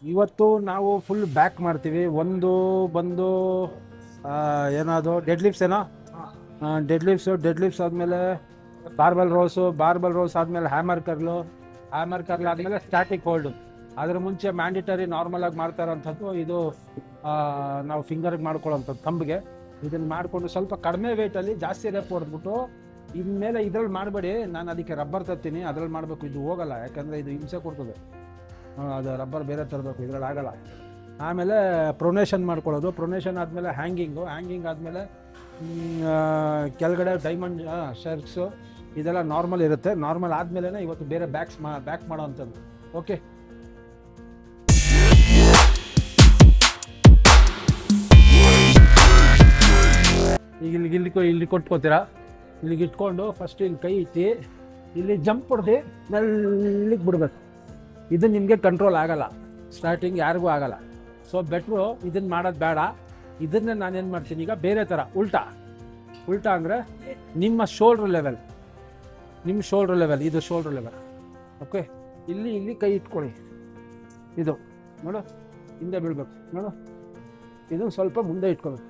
ಇವತ್ತು ನಾವು full back ಮಾಡ್ತೀವಿ. ಒಂದು ಬಂದು ಏನದು ಡೆಡ್ ಲಿಫ್ಟ್ಸ್ ಏನೋ, ಡೆಡ್ ಲಿಫ್ಟ್ಸ್ ಆದಮೇಲೆ ಬಾರ್ಬಲ್ ರೋಲ್ಸ್ ಆದಮೇಲೆ ಹ್ಯಾಮರ್ ಕರ್ಲ್ ಆದಮೇಲೆ ಸ್ಟ್ಯಾಟಿಕ್ ಹೋಲ್ಡು. ಅದ್ರ ಮುಂಚೆ ಮ್ಯಾಂಡಿಟರಿ ನಾರ್ಮಲ್ ಆಗಿ ಮಾಡ್ತಾ ಇರೋಂಥದ್ದು ಇದು. ನಾವು ಫಿಂಗರ್ಗೆ ಮಾಡ್ಕೊಳ್ಳೋಂಥದ್ದು ಥಂಬ್ಗೆ. ಇದನ್ನು ಮಾಡಿಕೊಂಡು ಸ್ವಲ್ಪ ಕಡಿಮೆ ವೆಯ್ಟಲ್ಲಿ ಜಾಸ್ತಿ ರೇಪ್ ಹೊಡೆದ್ಬಿಟ್ಟು ಇನ್ಮೇಲೆ ಇದ್ರಲ್ಲಿ ಮಾಡಬೇಡಿ. ನಾನು ಅದಕ್ಕೆ ರಬ್ಬರ್ ತರ್ತೀನಿ, ಅದ್ರಲ್ಲಿ ಮಾಡಬೇಕು. ಇದು ಹೋಗಲ್ಲ, ಯಾಕಂದರೆ ಇದು ಹಿಂಸೆ ಕೊಡ್ತದೆ. ಅದು ರಬ್ಬರ್ ಬೇರೆ ತರಬೇಕು, ಇದ್ರಲ್ಲಿ ಆಗಲ್ಲ. ಆಮೇಲೆ ಪ್ರೊನೇಷನ್ ಮಾಡ್ಕೊಳ್ಳೋದು. ಪ್ರೊನೇಷನ್ ಆದಮೇಲೆ ಹ್ಯಾಂಗಿಂಗ್ ಆದಮೇಲೆ ಕೆಳಗಡೆ ಡೈಮಂಡ್ ಶರ್ಟ್ಸು ಇದೆಲ್ಲ ನಾರ್ಮಲ್ ಇರುತ್ತೆ. ನಾರ್ಮಲ್ ಆದಮೇಲೆ ಇವತ್ತು ಬೇರೆ ಬ್ಯಾಕ್ ಮಾಡೋ ಅಂಥದ್ದು. ಓಕೆ, ಈಗ ಇಲ್ಲಿ ಕೊಟ್ಕೋತೀರಾ. ಇಲ್ಲಿಗೆ ಇಟ್ಕೊಂಡು ಫಸ್ಟ್ ಇಲ್ಲಿ ಕೈ ಇಟ್ಟು ಇಲ್ಲಿ ಜಂಪ್ ಹೊಡೆದು ಮೆಲ್ಲಿಗೆ ಬಿಡ್ಬೇಕು. ಇದು ನಿಮಗೆ ಕಂಟ್ರೋಲ್ ಆಗಲ್ಲ, ಸ್ಟಾರ್ಟಿಂಗ್ ಯಾರಿಗೂ ಆಗಲ್ಲ. ಸೊ ಬೆಟ್ರು ಇದನ್ನು ಮಾಡೋದು ಬೇಡ. ಇದನ್ನೇ ನಾನೇನು ಮಾಡ್ತೀನಿ ಈಗ ಬೇರೆ ಥರ ಉಲ್ಟಾ ಅಂದರೆ ನಿಮ್ಮ ಶೋಲ್ಡ್ರ್ ಲೆವೆಲ್, ಇದು ಶೋಲ್ಡ್ರ್ ಲೆವೆಲ್. ಓಕೆ, ಇಲ್ಲಿ ಕೈ ಇಟ್ಕೊಳ್ಳಿ. ಇದು ನೋಡು, ಹಿಂದೆ ಬೀಳ್ಬೇಕು ನೋಡು. ಇದನ್ನು ಸ್ವಲ್ಪ ಮುಂದೆ ಇಟ್ಕೊಬೇಕು.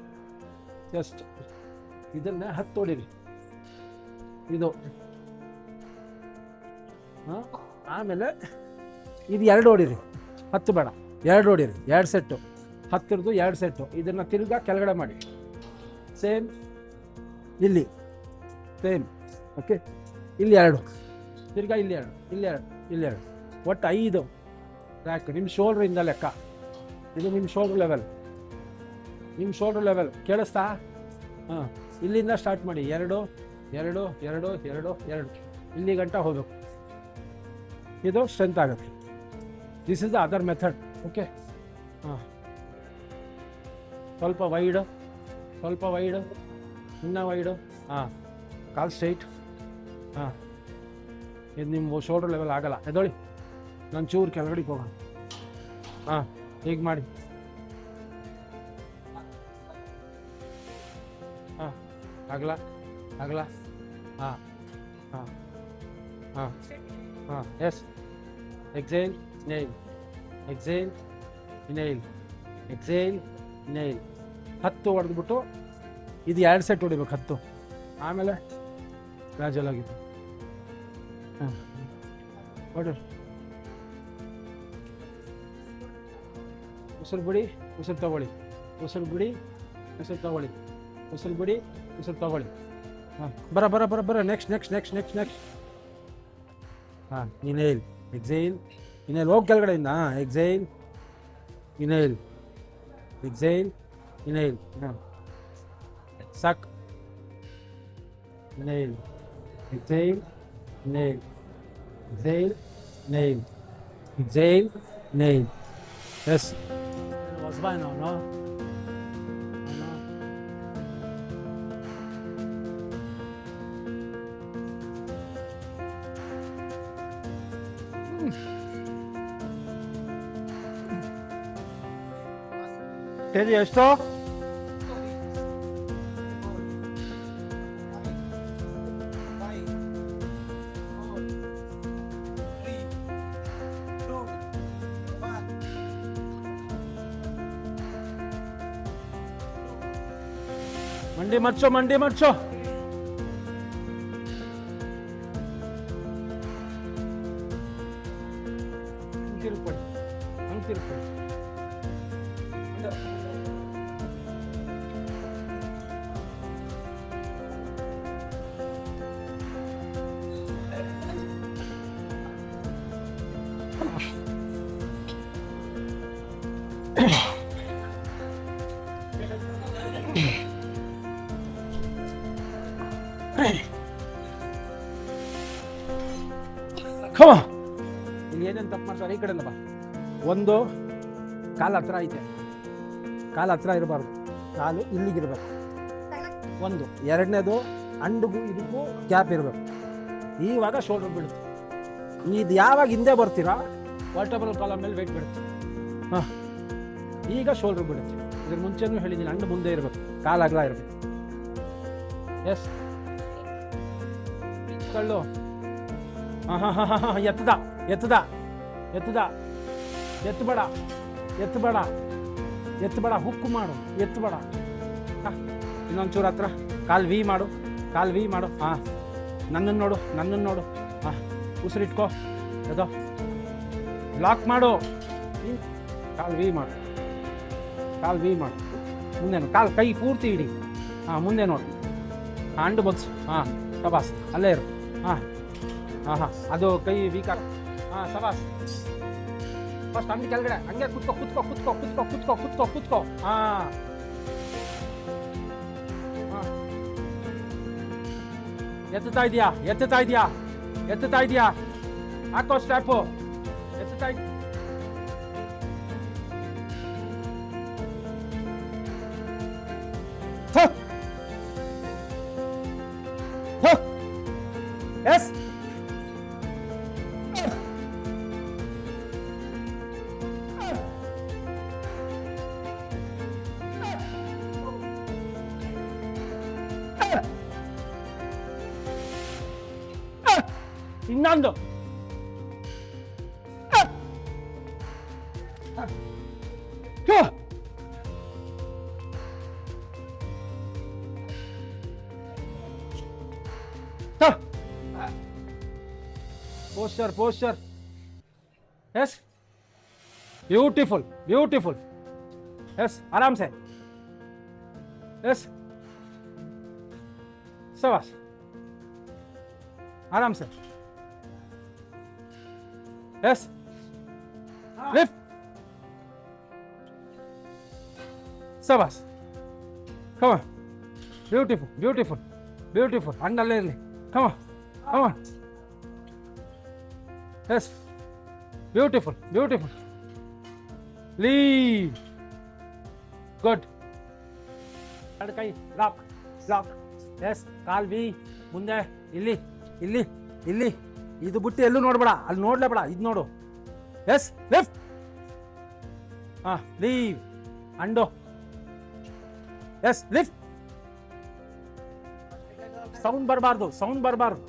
ಜಸ್ಟ್ ಇದನ್ನು 10 ಹೊಡೀರಿ. ಇದು ಆಮೇಲೆ ಇದು 2 ಹೊಡೀರಿ. 10 ಬೇಡ, 2 ಹೊಡೀರಿ. 2 ಸೆಟ್ಟು, 10ರದ್ದು 2 ಸೆಟ್ಟು. ಇದನ್ನು ತಿರ್ಗಾ ಕೆಳಗಡೆ ಮಾಡಿ. ಸೇಮ್ ಇಲ್ಲಿ ಸೇಮ್. ಓಕೆ, ಇಲ್ಲಿ 2, ತಿರ್ಗಾ ಇಲ್ಲಿ 2. ಒಟ್ಟು 5 ಟ್ರ್ಯಾಕ್. ನಿಮ್ಮ ಶೋಲ್ಡ್ರಿಂದ ಲೆಕ್ಕ. ಇದು ನಿಮ್ಮ ಶೋಲ್ಡ್ರ್ ಲೆವೆಲ್. ಕೇಳಿಸ್ತಾ? ಹಾಂ, ಇಲ್ಲಿಂದ ಸ್ಟಾರ್ಟ್ ಮಾಡಿ. 2 ಇಲ್ಲಿ ಗಂಟ ಹೋಗಬೇಕು. ಇದು ಸ್ಟ್ರೆಂತ್ ಆಗುತ್ತೆ. This is the other method. Okay, ಹಾಂ, ಸ್ವಲ್ಪ ವೈಡು, ಇನ್ನೂ ವೈಡು. ಹಾಂ, ಕಾಲ್ ಸ್ಟ್ರೈಟ್. ಹಾಂ, ಇದು ನಿಮ್ಮ ಶೋಲ್ಡ್ರ್ ಲೆವೆಲ್ ಆಗಲ್ಲ. ಎದೊಳಿ, ನಾನು ಚೂರು ಕೆಳಗಡೆಗೆ ಹೋಗೋಣ. ಹಾಂ, ಹೀಗೆ ಮಾಡಿ. ಹಾಂ, ಆಗಲ್ಲ. ಹಾಂ, ಎಸ್. ಎಕ್ಸೇಲ್, ಇನ್ಹೇಲ್, 10 ಹೊಡೆದ್ಬಿಟ್ಟು ಇದು 2 ಸೆಟ್ ಹೊಡಿಬೇಕು. 10 ಆಮೇಲೆ ಗ್ರಾಜುವಲ್ ಆಗಿದೆ. ಹಾಂ, ಹೊಡಿ. ಉಸಿರು ಬಿಡಿ, ಉಸಿರು ತಗೊಳ್ಳಿ. ಹಾಂ, ಬರ. ನೆಕ್ಸ್ಟ್. ಹಾಂ, ಇನ್ಹೇಲ್, ಎಕ್ಸೇಲ್, ಹೋಗಿ ಕೆಳಗಡೆಯಿಂದ. Exhale, inhale. ಹಾಂ, ಸಾಕು. Inhale, exhale, S. ಹೊಸಬಾಯ್ ನಾವು ಕೆಜಿ ಎಷ್ಟು? ಮಂಡಿ ಮರ್ಚೋ. ಹಂಗೆ ತಿರುಪಡಿ. ಇಲ್ಲಿ ಏನೇನು ತಪ್ಪು ಮಾಡ್ತಾರೆ ಈ ಕಡೆಯಿಂದ ಬಾ. ಒಂದು, ಕಾಲು ಹತ್ರ ಐತೆ, ಕಾಲು ಹತ್ರ ಇರಬಾರ್ದು, ಕಾಲು ಇಲ್ಲಿಗಿರ್ಬೇಕು. ಒಂದು. ಎರಡನೇದು, ಅಂಡಿಗೂ ಇದಕ್ಕೂ ಗ್ಯಾಪ್ ಇರಬೇಕು. ಇವಾಗ ಶೋಲ್ಡರ್ ಬೀಳುತ್ತೆ. ಇದು ಯಾವಾಗ ಹಿಂದೆ ಬರ್ತೀರಾ ವರ್ಟೆಬ್ರಲ್ ಕಾಲಮ್ ಮೇಲೆ ವೆಯ್ಟ್ ಬೀಳುತ್ತೆ. ಹಾಂ, ಈಗ ಶೋಲ್ಡರ್ ಬೀಳುತ್ತೆ. ಇದ್ರ ಮುಂಚೆನೂ ಹೇಳಿದ್ದೀನಿ, ಅಂಡು ಮುಂದೆ ಇರಬೇಕು, ಕಾಲು ಅಗಲ ಇರಬೇಕು. ಎಸ್, ಕಳ್ಳು. ಹಾಂ, ಎತ್ತದ ಎತ್ತಬೇಡ ಎತ್ತಬೇಡ ಎತ್ತಬೇಡ, ಹುಕ್ಕು ಮಾಡು, ಎತ್ತಬೇಡ. ಇನ್ನೊಂಚೂರು ಹತ್ರ ಕಾಲು ವಿ ಮಾಡು, ಕಾಲು ವಿ ಮಾಡು. ಹಾಂ, ನನ್ನನ್ನು ನೋಡು, ನನ್ನನ್ನು ನೋಡು. ಹಾಂ, ಉಸಿರಿಟ್ಕೋ, ಅದೋ ಲಾಕ್ ಮಾಡು. ಕಾಲು ವಿ ಮಾಡು, ಕಾಲು ವಿ ಮಾಡು. ಮುಂದೆ ನೋಡು, ಕಾಲು ಕೈ ಪೂರ್ತಿ ಇಡಿ. ಹಾಂ, ಮುಂದೆ ನೋಡು. ಹಂಡು ಬಗ್ಸು. ಹಾಂ, ಸಬಾಸ್, ಅಲ್ಲೇ ಇರು. ಹಾಂ ಹಾಂ ಹಾಂ, ಅದು ಕೈ ವೀಕ್ ಆಗ. ಹಾಂ, ಸಬಾಸ್. ಫಸ್ಟ್ ಹಂಗೆ ಕೆಳಗಡೆ, ಹಂಗೆ ಕುತ್ಕೋ ಕುತ್ಕೋ ಕುತ್ಕೋ ಕುತ್ಕೋ ಕುತ್ಕೋ ಕುತ್ಕೋ ಕುತ್ಕೋ. ಹಾಂ ಹಾಂ, ಎತ್ತುತ್ತಾ ಇದೆಯಾ, ಎತ್ತುತ್ತಾ ಇದೆಯಾ, ಎತ್ತುತ್ತಾ ಇದೆಯಾ, ಹಾಕೋ ಸ್ಟ್ಯಾಪು, ಎತ್ತುತ್ತಾ ಇದೆಯಾ. ಎಸ್, ಇನ್ನೊಂದು. Posture, posture. Yes. Beautiful, beautiful. Yes, आराम से. Yes. शाबाश. आराम से. Yes. Lift. शाबाश. Come on. Beautiful, beautiful, beautiful. अंडले ले. Come on, come on. Yes, beautiful, beautiful. Leave. Good. ಎರಡು ಕೈ ಲಾಕ್, ಲಾಕ್. ಎಸ್, ಕಾಲ್ ವಿ ಮುಂದೆ, ಇಲ್ಲಿ ಇಲ್ಲಿ ಇಲ್ಲಿ. ಇದು ಬಿಟ್ಟು ಎಲ್ಲೂ ನೋಡ್ಬೇಡ, ಅಲ್ಲಿ ನೋಡ್ಲೇಬೇಡ, ಇದು ನೋಡು. Yes, lift. ಹಾಂ, leave. And. Yes, lift. Sound ಬರಬಾರ್ದು, ಸೌಂಡ್ ಬರಬಾರ್ದು.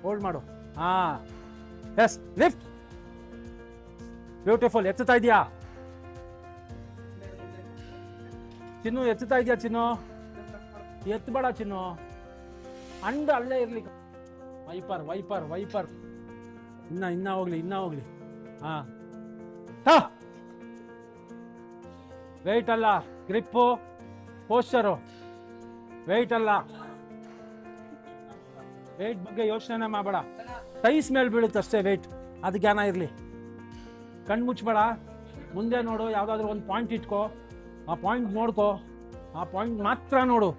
ಹೋಲ್ಡ್ ಮಾಡು. ಹಾಂ, ಎಸ್, ಲಿಫ್ಟ್. ಬ್ಯೂಟಿಫುಲ್. ಎತ್ತುತ್ತಾ ಇದೆಯಾ ಚಿನ್ನು, ಎತ್ತುತ್ತಾ ಇದೆಯಾ ಚಿನ್ನು, ಎತ್ತಬೇಡ ಚಿನ್ನು, ಅಂಡು ಅಲ್ಲೇ ಇರ್ಲಿ. Wiper wiper wiper. ಇನ್ನ ಹೋಗ್ಲಿ, ಇನ್ನ ಹೋಗ್ಲಿ. ಹಾಂ, ವೆಯ್ಟ್ ಅಲ್ಲ, ಗ್ರಿಪ್ಪು, ಪೋಸ್ಚರು. ವೆಯ್ಟ್ ಅಲ್ಲ, ವೆಯ್ಟ್ ಬಗ್ಗೆ ಯೋಚನೆ ಮಾಡಬೇಡ. ಟೈಸ್ ಮೇಲೆ ಬೀಳುತ್ತೆ ಅಷ್ಟೇ ವೆಯ್ಟ್, ಅದು ಜ್ಞಾನ ಇರಲಿ. ಕಣ್ಣು ಮುಚ್ಚಬೇಡ, ಮುಂದೆ ನೋಡು. ಯಾವುದಾದ್ರೂ ಒಂದು ಪಾಯಿಂಟ್ ಇಟ್ಕೋ, ಆ ಪಾಯಿಂಟ್ ನೋಡ್ಕೋ, ಆ ಪಾಯಿಂಟ್ ಮಾತ್ರ ನೋಡು.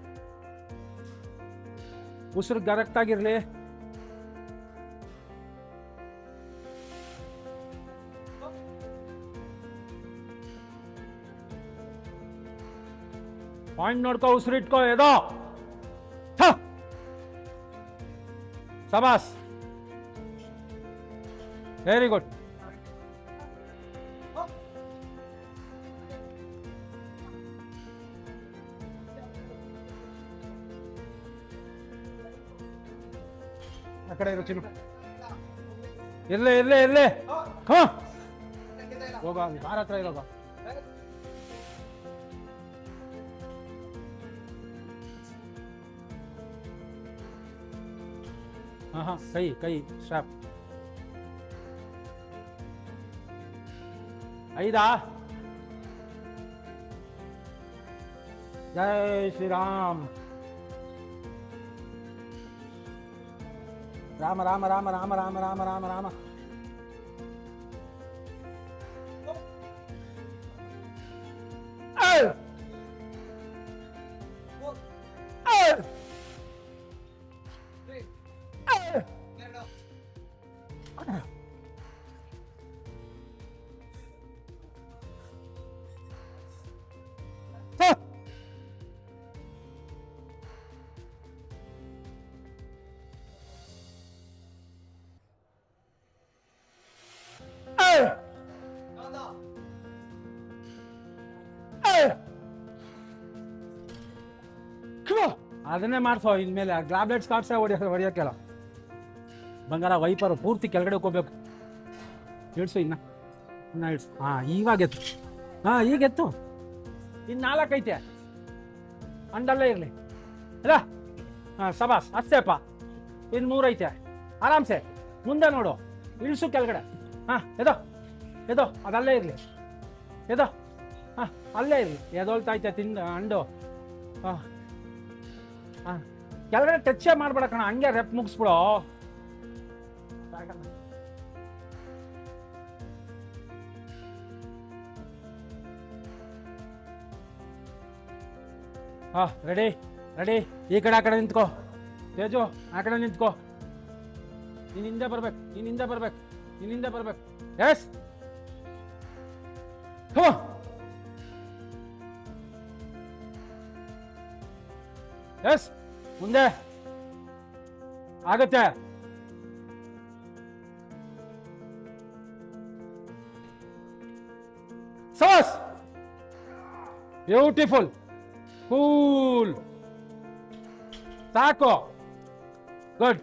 ಉಸಿರು ಕರೆಕ್ಟಾಗಿರಲಿ. ಪಾಯಿಂಟ್ ನೋಡ್ಕೋ, ಉಸಿರು ಇಟ್ಕೋ, ಎದೋ. ಸಬಾಸ್, ವೆರಿ ಗುಡ್. ಆ ಕಡೆ ಇರು ಚಿನ್ನು, ಇರ್ಲೇ ಇರ್ಲೇ ಇರ್ಲೇ. ಹೋಗ, ಬಾರ ಹತ್ರ ಇರೋಗ. ಹಾಂ, ಕೈ ಕೈ ಸ್ಟ್ರಾಪ್. 5. ಜೈ ಶ್ರೀರಾಮ್. ರಾಮ ರಾಮ ರಾಮ ರಾಮ ರಾಮ ರಾಮ ರಾಮ ರಾಮ. ಅದನ್ನೇ ಮಾಡಿಸೋ. ಇನ್ಮೇಲೆ ಗ್ಲಾಬ್ಲೆಟ್ ಸ್ಕಾಟ್ಸೇ ಹೊಡಿಯೋಕ್ಕೆಲ್ಲ. ಬಂಗಾರ ವೈಪರು ಪೂರ್ತಿ ಕೆಳಗಡೆ ಹೋಗ್ಬೇಕು. ಇಳಿಸು ಇನ್ನ. ಇನ್ನು ಇಡ್ಸು. ಹಾಂ ಇವಾಗ ಎತ್ತು. ಹಾಂ ಈಗ ಎತ್ತು. ಇನ್ನು 4 ಐತೆ, ಅಂಡಲ್ಲೇ ಇರಲಿ ಅಲ್ಲ. ಹಾಂ ಸಬಾಸ್, ಅಷ್ಟೇಪ್ಪ. ಇನ್ನು 3 ಐತೆ, ಆರಾಮ್ಸೆ ಮುಂದೆ ನೋಡು, ಇಳಿಸು ಕೆಳಗಡೆ. ಹಾಂ ಎದೋ ಎದೋ, ಅದಲ್ಲೇ ಇರಲಿ, ಎದೋ. ಹಾಂ ಅಲ್ಲೇ ಇರಲಿ, ಎದೊಳ್ತೈತೆ ತಿಂದು ಅಂಡು. ಹಾಂ ಹಾಂ ಕೆಳಗಡೆ ಟಚ್ಚೇ ಮಾಡ್ಬೇಡ ಕಣ, ಹಂಗೆ ರೆಪ್ ಮುಗಿಸ್ಬಿಡೋ. ಹಾಂ ರೆಡಿ ರೆಡಿ. ಈ ಕಡೆ ಆ ಕಡೆ ನಿಂತ್ಕೋ ತೇಜು, ಆ ಕಡೆ ನಿಂತ್ಕೋ. ನೀನು ಹಿಂದೆ ಬರ್ಬೇಕು, ನೀನು ಹಿಂದೆ ಬರ್ಬೇಕು, ನೀನು ಹಿಂದೆ ಬರ್ಬೇಕು. ಎಸ್ ಎಸ್, ಮುಂದೆ ಆಗತ್ತೆ. ಸಾಸ್, ಬ್ಯೂಟಿಫುಲ್, ಕೂಲ್, ಸಾಕು, ಗುಡ್.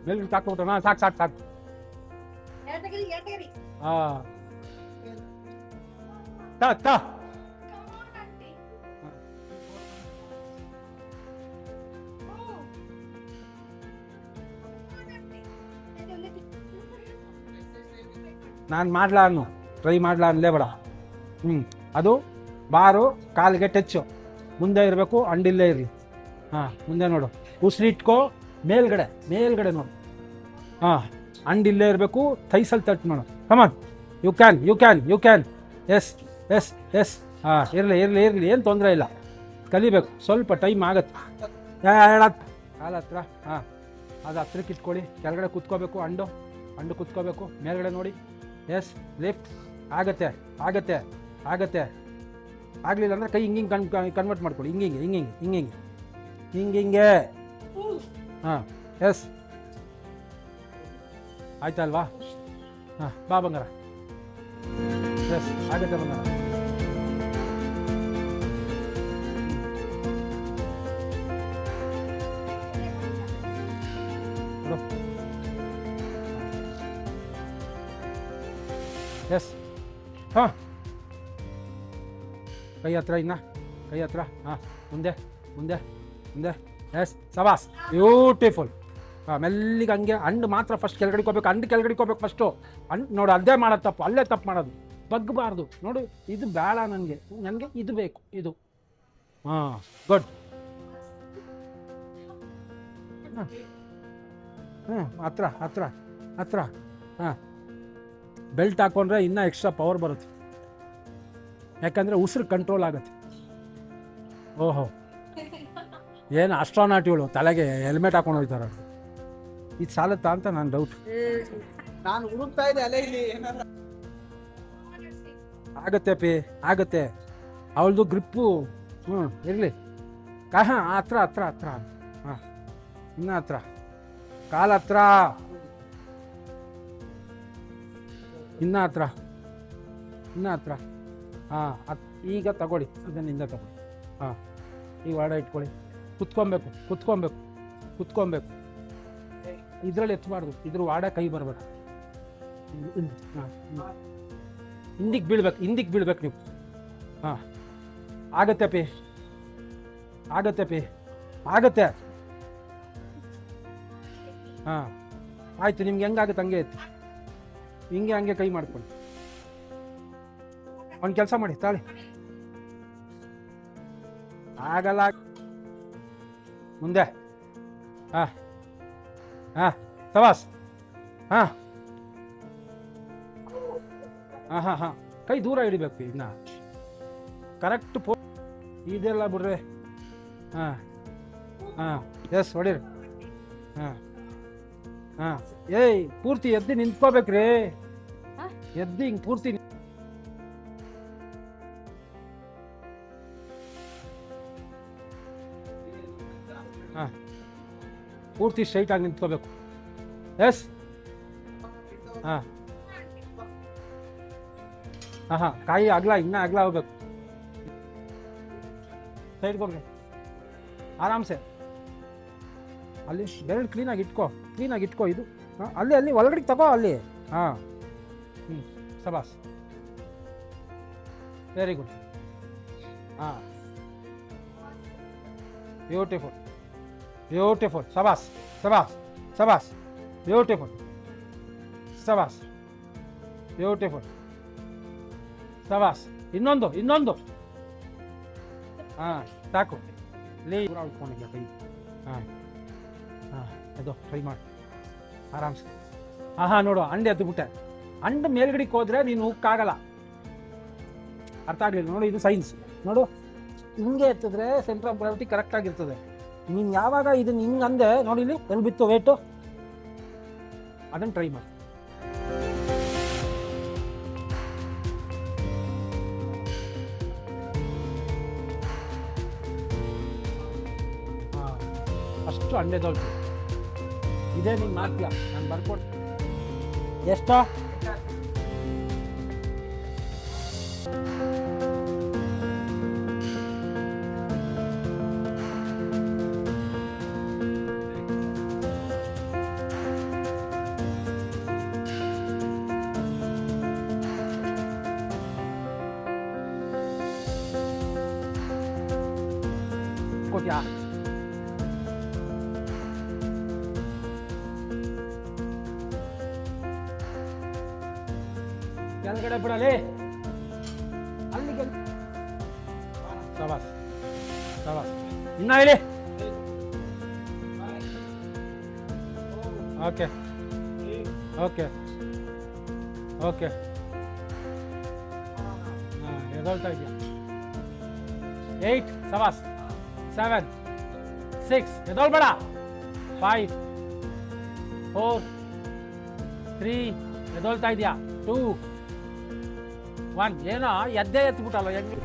ಮೇಲ್ ಸಾಕ್ಬಿಟ್ಟು ಸಾಕು ಸಾಕು ಸಾಕು. ತಾ ನಾನು ಮಾಡ್ಲಾ ಅನ್ನು ಟ್ರೈ ಮಾಡ್ಲಾ ಅನ್ಲೇ ಬೇಡ. ಅದು ಬಾರು ಕಾಲಿಗೆ ಟಚ್ಚು ಮುಂದೆ ಇರಬೇಕು, ಅಂಡಿಲ್ಲೇ ಇರಲಿ. ಹಾಂ ಮುಂದೆ ನೋಡು, ಉಸಿರಿಟ್ಕೋ, ಮೇಲ್ಗಡೆ ಮೇಲ್ಗಡೆ ನೋಡು. ಹಾಂ ಅಂಡಿಲ್ಲೇ ಇರಬೇಕು, ಥೈಸಲ್ಲಿ ತಟ್ ಮಾಡು. Come on, you can you can you can. Yes yes yes. ಹಾಂ ಇರಲಿ ಇರಲಿ ಇರಲಿ, ಏನು ತೊಂದರೆ ಇಲ್ಲ, ಕಲಿಬೇಕು, ಸ್ವಲ್ಪ ಟೈಮ್ ಆಗತ್ತೆ. ಕಾಲ ಹತ್ರ. ಹಾಂ ಅದು ಹತ್ರಕ್ಕೆ ಇಟ್ಕೊಳ್ಳಿ, ಕೆಳಗಡೆ ಕುತ್ಕೋಬೇಕು, ಅಂಡು ಅಂಡು ಕುತ್ಕೋಬೇಕು, ಮೇಲ್ಗಡೆ ನೋಡಿ. Yes lift. ಆಗತ್ತೆ ಆಗತ್ತೆ ಆಗತ್ತೆ. ಆಗಲಿಲ್ಲ ಅಂದರೆ ಕೈ ಹಿಂಗಿಂಗೆ ಕನ್ವರ್ಟ್ ಮಾಡ್ಕೊಳ್ಳಿ, ಹಿಂಗಿಂಗೆ ಹಿಂಗಿಂಗೆ ಹಿಂಗಿಂಗೆ ಹಿಂಗಿಂಗೆ. ಹಾಂ ಎಸ್ ಆಯ್ತಾ ಅಲ್ವಾ? ಹಾಂ ಬಾ ಬಂಗಾರ. ಎಸ್ ಆಗತ್ತೆ ಬಂಗಾರ. ಎಸ್ ಹಾಂ ಕೈ ಹತ್ರ, ಇನ್ನ ಕೈ ಹತ್ರ. ಹಾಂ ಮುಂದೆ ಮುಂದೆ ಮುಂದೆ. ಎಸ್ ಸಬಾಸ್, ಬ್ಯೂಟಿಫುಲ್. ಹಾಂ ಮೆಲ್ಲಿಗೆ ಹಂಗೆ. ಅಂಡು ಮಾತ್ರ ಫಸ್ಟ್ ಕೆಳಗಡೆ ಹೋಗ್ಬೇಕು, ಅಂಡು ಕೆಳಗಡೆ ಹೋಗ್ಬೇಕು ಫಸ್ಟು. ಅಂಡು ನೋಡು, ಅದೇ ಮಾಡೋದು ತಪ್ಪು, ಅಲ್ಲೇ ತಪ್ಪು ಮಾಡೋದು, ಬಗ್ಗಬಾರ್ದು. ನೋಡು ಇದು ಬೇಡ ನನಗೆ, ನನಗೆ ಇದು ಬೇಕು, ಇದು. ಹಾಂ ಗುಡ್. ಹತ್ರ ಹತ್ರ ಹತ್ರ. ಹಾಂ ಬೆಲ್ಟ್ ಹಾಕೊಂಡ್ರೆ ಇನ್ನೂ ಎಕ್ಸ್ಟ್ರಾ ಪವರ್ ಬರುತ್ತೆ, ಯಾಕಂದರೆ ಉಸಿರು ಕಂಟ್ರೋಲ್ ಆಗುತ್ತೆ. ಓಹೋ, ಏನು ಅಸ್ಟ್ರಾನಾಟ್ ಇವಳು, ತಲೆಗೆ ಹೆಲ್ಮೆಟ್ ಹಾಕೊಂಡು ಹೋಗ್ತಾರೆ. ಇದು ಸಾಲತ್ತಾ ಅಂತ ನಾನು ಡೌಟ್. ನಾನು ಹುಡುಕ್ತಾ ಇದ್ದೆ ಅಲ್ಲೇ ಇಲ್ಲಿ ಏನಾರ ಆಗತ್ತೆ ಪಿ, ಆಗತ್ತೆ. ಅವಳದು ಗ್ರಿಪ್ಪು ಇರಲಿ. ಹಾಂ ಹತ್ರ ಹತ್ರ ಹತ್ರ. ಹಾಂ ಇನ್ನೂ ಹತ್ರ, ಕಾಲು ಹತ್ರ, ಇನ್ನೂ ಹತ್ರ, ಇನ್ನೂ ಹತ್ರ. ಹಾಂ ಈಗ ತಗೊಳ್ಳಿ, ಇದನ್ನಿಂದ ತಗೊಳ್ಳಿ. ಹಾಂ ಈಗ ವಾಡ ಇಟ್ಕೊಳ್ಳಿ. ಕುತ್ಕೊಬೇಕು ಕುತ್ಕೊಬೇಕು ಕುತ್ಕೊಬೇಕು. ಇದರಲ್ಲಿ ಎತ್ತಬಾರ್ದು, ಇದ್ರ ವಾಡ ಕೈ ಬರಬೇಕು. ಹಾಂ ಹಿಂದಿಗೆ ಬೀಳ್ಬೇಕು, ಹಿಂದಿಗೆ ಬೀಳ್ಬೇಕು ನೀವು. ಹಾಂ ಆಗತ್ತೆ ಪಿ, ಆಗತ್ತೆ ಪಿ, ಆಗತ್ತೆ. ಹಾಂ ಆಯಿತು, ನಿಮ್ಗೆ ಹೆಂಗಾಗುತ್ತೆ ಹಂಗೆ ಎತ್ತು, ಹಿಂಗೆ ಹಂಗೆ ಕೈ ಮಾಡ್ಕೊಳ್ಳಿ. ಒಂದು ಕೆಲಸ ಮಾಡಿ, ತಾಳಿ. ಆಗಲ್ಲ, ಮುಂದೆ. ಹಾಂ ಹಾಂ ಸವಾಸ್. ಹಾಂ ಹಾಂ ಹಾಂ ಹಾಂ ಕೈ ದೂರ ಹಿಡಿಬೇಕು ಇನ್ನು, ಕರೆಕ್ಟ್ ಇದೆಲ್ಲ ಬಿಡ್ರಿ. ಹಾಂ ಹಾಂ ಎಸ್ ಹೊಡೀರಿ. ಹಾಂ ಹಾಂ ಏಯ್ ಪೂರ್ತಿ ಎದ್ದು ನಿಂತ್ಕೋಬೇಕ್ರಿ, ಎದ್ದು ಹಿಂಗೆ ಪೂರ್ತಿ. ಹಾಂ ಪೂರ್ತಿ ಸ್ಟ್ರೈಟಾಗಿ ನಿಂತ್ಕೋಬೇಕು. ಎಸ್ ಹಾಂ ಹಾಂ ಹಾಂ ಕಾಯಿ ಅಗಲ, ಇನ್ನೂ ಅಗಲ ಹೋಗ್ಬೇಕು. ಸೈಡ್ಗೆ ಹೋಗ್ರಿ, ಆರಾಮ್ಸೆ. ಅಲ್ಲಿ ಬೆರಳು ಕ್ಲೀನಾಗಿ ಇಟ್ಕೋ ಇದು ಅಲ್ಲಿ ಒಳಗಡೆ ತಗೋ ಅಲ್ಲಿ ಹಾಂ ಸಬಾಸ್ ವೆರಿ ಗುಡ್ ಹಾಂ ಬ್ಯೂಟಿಫುಲ್ ಸಬಾಸ್ ಬ್ಯೂಟಿಫುಲ್ ಸಬಾಸ್ ಇನ್ನೊಂದು ಹಾಂ ಸಾಕು ಉಳ್ಕೊಂಡಿಲ್ಲ ಕೈ ಹಾಂ ಅದು ಟ್ರೈ ಮಾಡಿ ಆರಾಮ್ಸೆ ನೋಡು ಅಂಡೆ ಎದ್ದುಬಿಟ್ಟೆ ಅಂಡ ಮೇಲ್ಗಡೆಗೆ ಹೋದ್ರೆ ನೀನು ಹೋಗಕ್ಕಾಗಲ್ಲ ಅರ್ಥ ಆಗಲಿಲ್ಲ ನೋಡು ಇದು ಸೈನ್ಸ್ ನೋಡು ಹಿಂಗೆ ಎತ್ತಿದ್ರೆ ಸೆಂಟ್ರ್ ಆಫ್ ಗ್ರಾವಿಟಿ ಕರೆಕ್ಟಾಗಿರ್ತದೆ ನೀನು ಯಾವಾಗ ಇದನ್ನ ಹಿಂಗೆ ಅಂದೆ ನೋಡಿ ಇಲ್ಲಿ ಎಲ್ಲಿ ಬಿತ್ತು ವೇಟು ಅದನ್ನು ಟ್ರೈ ಮಾಡಿ ಅಷ್ಟು ಅಂಡೆದೊಳ್ತು ಇದೇ ನೀನು ಮಾಡ್ತೀಯ ನಾನು ಬರ್ಕೊಡ್ತೀನಿ ಎಷ್ಟು ಕೊಡ್ತೀಯಾ ಕೆಳಗಡೆ ಬಿಡಲಿ ಅಲ್ಲಿಗೆ ಸಬಾಸ್ ಇನ್ನ ಹೇಳಿ ಓಕೆ ಎದೊಳ್ತಾ ಇದೆಯಾ 8 ಸಬಾಸ್ 7 6 ಎದೊಳ್ಬೇಡ 5 4 3 ಎದೊಳ್ತಾ ಇದೆಯಾ 2 1 ಏನೋ ಎದ್ದೇ ಎತ್ಬಿಟ್ಟಲ್ಲ ಹೆಂಗೆ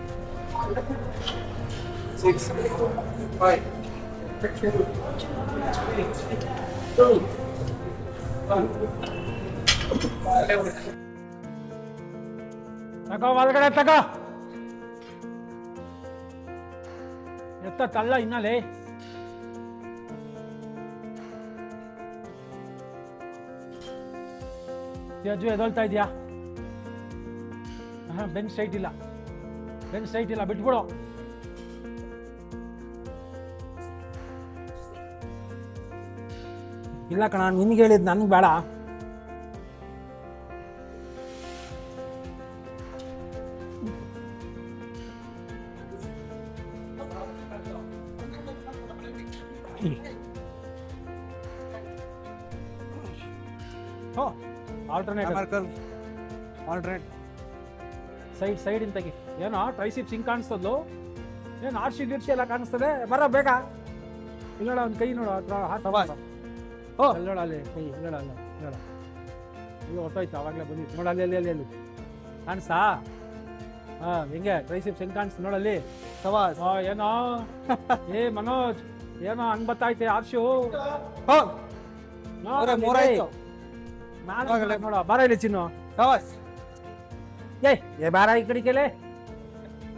6 5 2 ತಗೋ ಒಳಗಡೆ ತಗೋ ಎತ್ತ ತಳ್ಳ ಇನ್ನಲೇ ಯಜು ಎದೊಳ್ತಾ ಇದೆಯಾ ಬೆನ್ ಸ್ಟ್ರೈಟ್ ಇಲ್ಲ ಬಿಟ್ಬಿಡು ಇಲ್ಲ ಕಣ ನಿನ್ಗೆ ಹೇಳಿದ್ ನನ್ಗೆ ಬೇಡ ಆಲ್ಟರ್ನೇಟ್ ಸೈಡ್ ಇಂತಾಗಿ ಏನೋ ಟ್ರೈಸಿಪ್ಸ್ ಹಿಂಗೆ ಕಾಣಿಸ್ತದ್ಲು ಏನು ಆರ್ಸಿ ಗಿರ್ಸಿ ಎಲ್ಲ ಕಾಣಿಸ್ತದೆ ಬರ ಬೇಗ ಇಲ್ಲೋಡ ಒಂದು ಕೈ ನೋಡು ಅಲ್ಲೋಡ ಅಲ್ಲಿ ಕೈ ಇಲ್ಲೋಡ ಇದು ಹೊಟ್ಟೋಯ್ತು ಅವಾಗಲೇ ಬಂದಿತ್ತು ನೋಡ ಅಲ್ಲಿ ಕಾಣಿಸ್ತಾ ಹೆಂಗೆ ಟ್ರೈಸಿಪ್ಸ್ ಹೆಂಗೆ ಕಾಣಿಸ್ತು ನೋಡಲ್ಲಿ ಸವಾಸ್ ಏನೋ ಮನೋಜ್ ಏನೋ ಹಂಗ್ ಬತ್ತಾಯ್ತೆ ಆರ್ಶು ನೋಡ ಬಾರ ಇಲ್ಲಿ ಚಿನ್ನು ಸವಾಸ್ ಏ ಬಾರ ಈ ಕಡೆಗೆಲೆ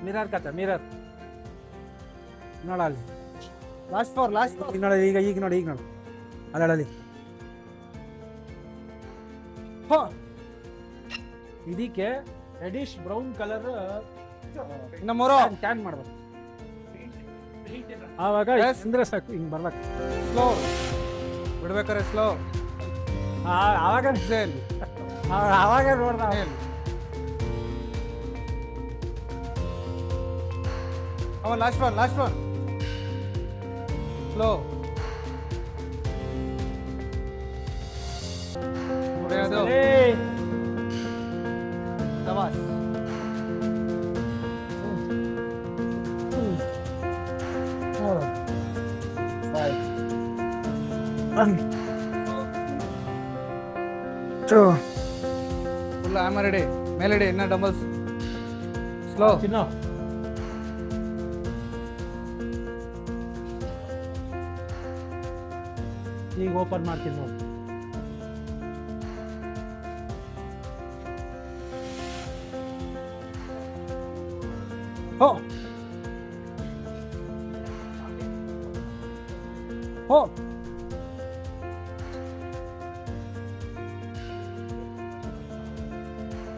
ಮಿರರ್ ನೋಡ ಅಲ್ಲಿ ಲಾಸ್ಟ್ ಈಗ ನೋಡಿ ಈಗ ನೋಡಿ ಅಲ್ಲಲ್ಲಿ ಇದಕ್ಕೆ ರೆಡಿಶ್ ಬ್ರೌನ್ ಕಲರ್ ಟ್ಯಾನ್ ಮಾಡ್ಬೇಕು ಆವಾಗ ಅಂದ್ರೆ ಸಾಕು ಹಿಂಗ್ ಬರ್ಬೇಕು ಸ್ಲೋ ಬಿಡ್ಬೇಕಾರೆ ಸ್ಲೋ ಆವಾಗ ನೋಡ್ದ ಲಾಸ್ಟ್ ಒನ್ ಸ್ಲೋ ಸವಾಸ್ ಫುಲ್ ಆಮರ್ ಇಡಿ ಮೇಲಿಡಿ ಇನ್ನ ಡಂಬಲ್ಸ್ ಸ್ಲೋ ಚಿನ್ನು ಈಗ ಓಪನ್ ಮಾಡ್ತೀನಿ ನೋಡಿ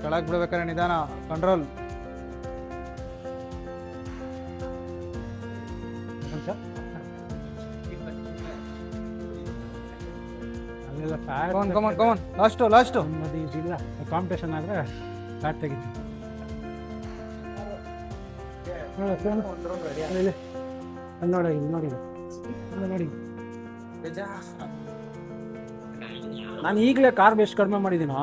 ಕೆಳಗೆ ಬಿಡ್ಬೇಕಾದ್ರೆ ನಿಧಾನ, ಕಂಟ್ರೋಲ್. ಅಲ್ಲೆಲ್ಲ ಫ್ಯಾಟ್ ಕಮನ್ ಲಾಸ್ಟು ನಮ್ಮದು ಇದಿಲ್ಲ, ಕಾಂಪಿಟೇಷನ್ ಆದರೆ ಫ್ಯಾಟ್ ತೆಗಿತೀವಿ. ನೋಡಿ ನೋಡಿ ನೋಡಿ, ನಾನು ಈಗಲೇ ಕಾರ್ಬ್ ಎಷ್ಟು ಕಡಿಮೆ ಮಾಡಿದ್ದೀನೋ,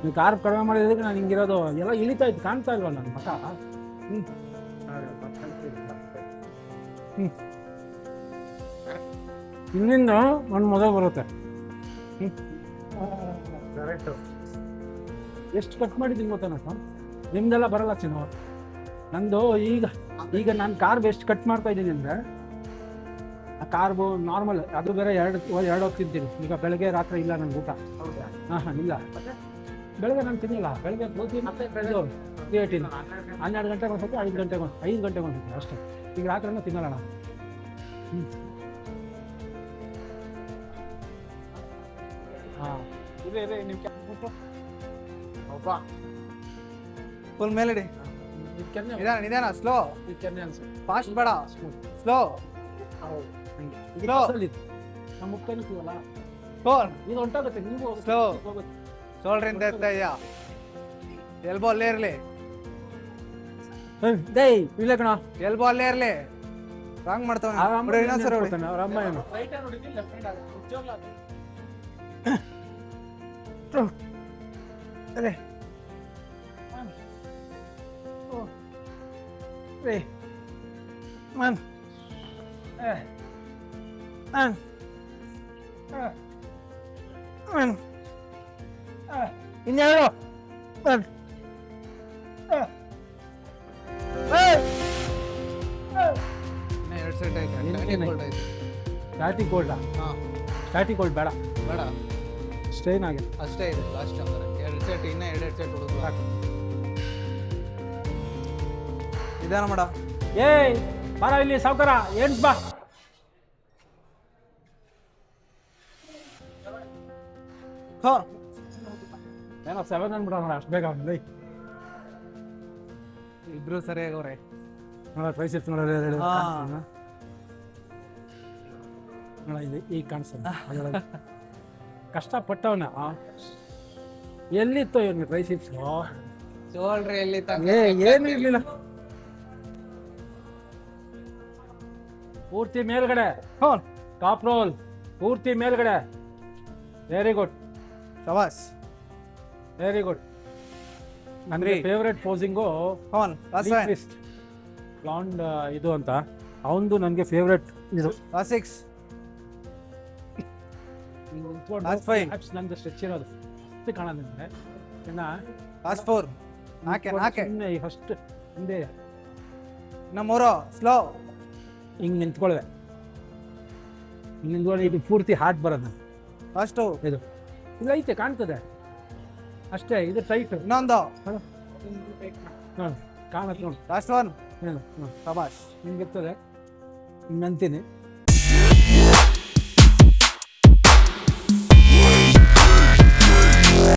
ನೀವು ಕಾರ್ಬ್ ಕಡಿಮೆ ಮಾಡಿದ್ದಕ್ಕೆ ನಾನು ಹಿಂಗಿರೋದು ಎಲ್ಲ ಇಳಿತಾ ಇತ್ತು, ಕಾಣ್ತಾ ಇಲ್ವ ನನ್ನ ಮಕ? ಇಲ್ಲಿಂದ ಒಂದು ಮೊದಲು ಬರುತ್ತೆ. ಕರೆಕ್ಟು. ಎಷ್ಟು ಕಟ್ ಮಾಡಿದ್ದೀನಿ ಗೊತ್ತಾ ನಾನು? ನಿಮ್ದೆಲ್ಲ ಬರಲ್ಲ ಚಿನ್ನ. ನಂದು ಈಗ ನಾನು ಕಾರ್ಬ್ ಎಷ್ಟು ಕಟ್ ಮಾಡ್ತಾ ಇದ್ದೀನಿ ಅಂದರೆ, ಆ ಕಾರ್ಬು ನಾರ್ಮಲ್ ಅದು ಬೇರೆ ಎರಡು ಹೊತ್ತು ತಿಂತೀನಿ. ಈಗ ಬೆಳಗ್ಗೆ ರಾತ್ರಿ ಇಲ್ಲ ನನಗೆ ಊಟ. ಹಾಂ ಇಲ್ಲ, ಬೆಳಗ್ಗೆ ನಾನು ತಿನ್ನಲ್ಲ. ಬೆಳಗ್ಗೆ ಕ್ರಿಯೇಟಿನ್ 12 ಗಂಟೆಗೆ ಒಂದು 5 ಗಂಟೆಗೆ ಒಂದು ಅಷ್ಟೇ. ಈಗ ರಾತ್ರಿನೂ ತಿನ್ನಲ್ಲ ನಾನು. ಹಾಂ ಇದೆ ನಿಮ್ಮ ಫುಲ್ ಮೇಲಿಡಿ. ನಿಧಾನ ಸ್ಲೋ, ಫಾಸ್ಟ್ ಬೇಡ, ಸ್ಲೋ. ನಮ್ಮ ಮುಖದಲ್ಲಿ ಕೂವಲ್ಲ ಇದು ಹೊಂಟಾಗುತ್ತೆ. ನೀವು ಸ್ಲೋ, ಶೋಲ್ಡ್ರಿಂದ ಎತ್ತಾ ಇದೆಯಾ? ಎಲ್ಬೋ ಅಲ್ಲೇ ಇರಲಿ, ಇಲ್ಲ ಕಣ, ಎಲ್ಬೋ ಅಲ್ಲೇ ಇರಲಿ. ರಾಂಗ್ ಮಾಡ್ತಾವ. ಅವ್ರ ಅಮ್ಮ ಏನು ಅರೆ man ಇನ್ನೇಳು ಎರಡು ಸೆಟ್ ಆಯ್ತು. ಸ್ಟಾಟಿಕ್ ಗೋಲ್ಡಾ? ಸ್ಟಾಟಿಕ್ ಗೋಲ್ಡ್ ಬೇಡ, ಸ್ಟ್ರೈನ್ ಆಗಿದೆ ಅಷ್ಟೇ ಇದೆ ಲಾಸ್ಟ್. ಅಂದ್ರೆ 2 ಸೆಟ್, ಇನ್ನೂ 2 ಸೆಟ್ ಹುಡುಗ ಸಾಕು. ನಿಧಾನ ಮಾಡ. ಏಯ್ ಬಾರ ಇಲ್ಲಿ ಸಾವ್ಕಾರ, ಏನ್ಸ್ ಬಾ. ಏನೋ 7 ಅಂದ್ಬಿಡೋಣ ಅಷ್ಟು ಬೇಗ ಅವನು. ಇಬ್ರು ಸರಿಯಾಗವ್ರೆ. ಟ್ರೈಸೆಪ್ಸ್ ನೋಡೋದು ಇದು ಈಗ ಕಾಣಿಸ್ತದೆ. ಕಷ್ಟಪಟ್ಟವನ ಎಲ್ಲಿತ್ತು ಇವನು ಟ್ರೈಸೆಪ್ಸ್? ಶೋಲ್ಡ್ರ್ ಎಲ್ಲಿ? ಏನು ಇರ್ಲಿಲ್ಲ, ಪೂರ್ತಿ ಮೇಲ್ಗಡೆ. ಟಾಪ್ ರೋಲ್ ಪೂರ್ತಿ ಮೇಲ್ಗಡೆ. ವೆರಿ ಗುಡ್, ಶಬಾಸ್, ವೆರಿ ಗುಡ್. ನನ್ನ ಫೇವ್ರೆಟ್ ಪೋಸಿಂಗು ಬ್ಲಾಂಡ್ ಇದು ಅಂತ, ಅವನದು ನನಗೆ ಫೇವ್ರೆಟ್ ಇದು. ನಂದು ಸ್ಟ್ರೆಚ್ ಇರೋದು ಅಷ್ಟು ಕಾಣೋದಂದ್ರೆ ಫಸ್ಟ್ ಹಿಂದೆ ಸ್ಲೋ ಹಿಂಗೆ ನಿಂತ್ಕೊಳ್ವೆ. ಹಿಂಗೆ ನಿಂತ್ಕೊಳ್ಳಿ, ಇದು ಪೂರ್ತಿ ಹಾರ್ಟ್ ಬರೋದು ಫಸ್ಟು. ಇದು ಇಲ್ಲ ಐತೆ ಕಾಣ್ತದೆ ಅಷ್ಟೇ. ಇದು ಟೈಟ್ ಇನ್ನೊಂದು ಕಾಣತ್ತೆ ನೋಡಿ. Last one. ಶಬಾಷ್. ಹಿಂಗಿರ್ತದೆ, ಹಿಂಗೆ ಅಂತೀನಿ.